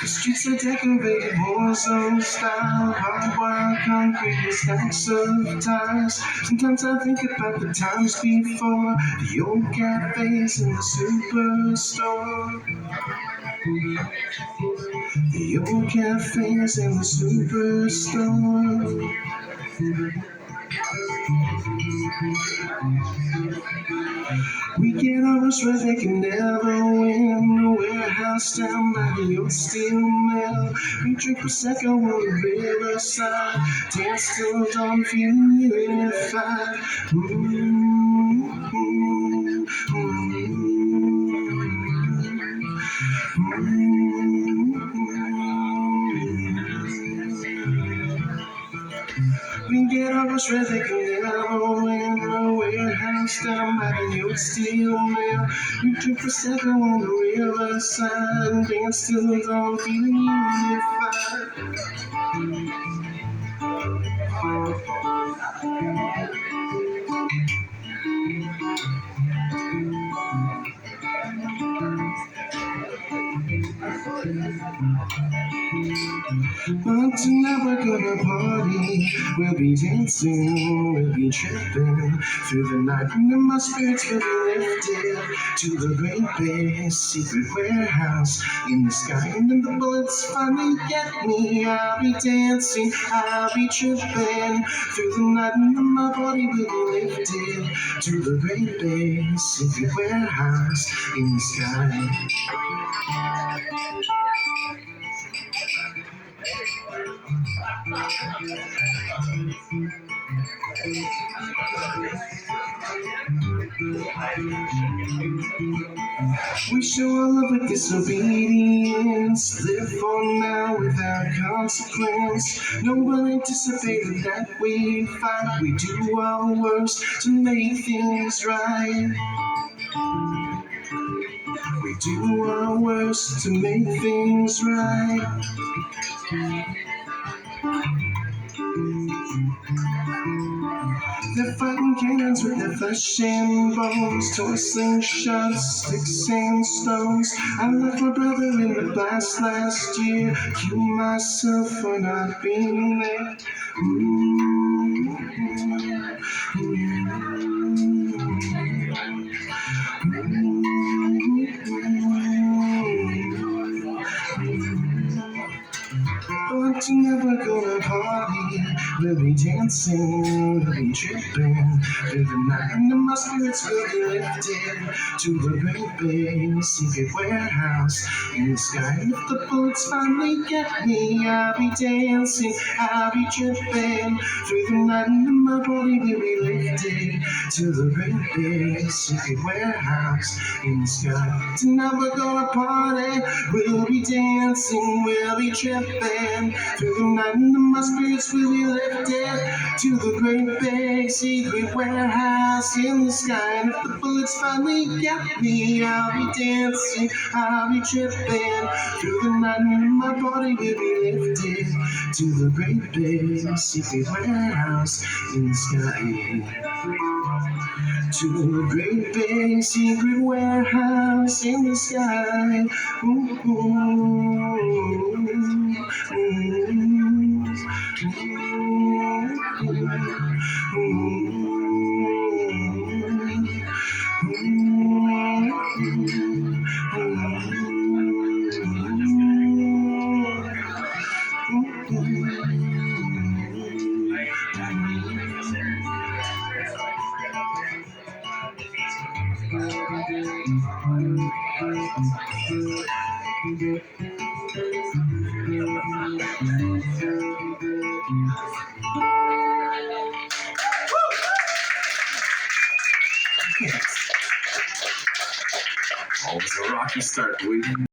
The streets are decorated war zone style, hardwired concrete with stacks of tires. Sometimes I think about the times before, the old cafes and the superstore. The old cafes and the superstore. We get almost where they can never win. A warehouse down by the old steel mill. We drink Prosecco on the riverside. Dance till dawn, feeling unified. We get almost where they can never win. A warehouse down by the old steel mill. We drink Prosecco on the riverside and dance till dawn, feeling unified. But tonight we're gonna party. We'll be dancing, we'll be tripping through the night, and then my spirits will be lifted to the great big secret warehouse in the sky. And then the bullets finally get me. I'll be dancing, I'll be tripping through the night, and then my body will be lifted to the great big secret warehouse in the sky. We show our love with disobedience, live for now without consequence. No one anticipated that we'd fight. We do our worst to make things right. We do our worst to make things right. They're fighting cannons with their flesh and bones, tossing shots, sticks and stones. I left my brother in the blast last year, kill myself for not being there. But tonight we're gonna party, we'll be dancing, we'll be tripping through the night, and then my spirits will be lifted to the great big secret warehouse in the sky. And if the bullets finally get me, I'll be dancing, I'll be tripping through the night, and then my body will be lifted to the great big secret warehouse in the sky. Tonight we're gonna party, we'll be dancing, we'll be tripping through the night, and my spirits will be lifted to the great big secret warehouse in the sky. And if the bullets finally get me, I'll be dancing, I'll be tripping through the night, and my body will be lifted to the great big secret warehouse in the sky. To the great big secret warehouse in the sky. Ooh, ooh, Always a rocky start, boy.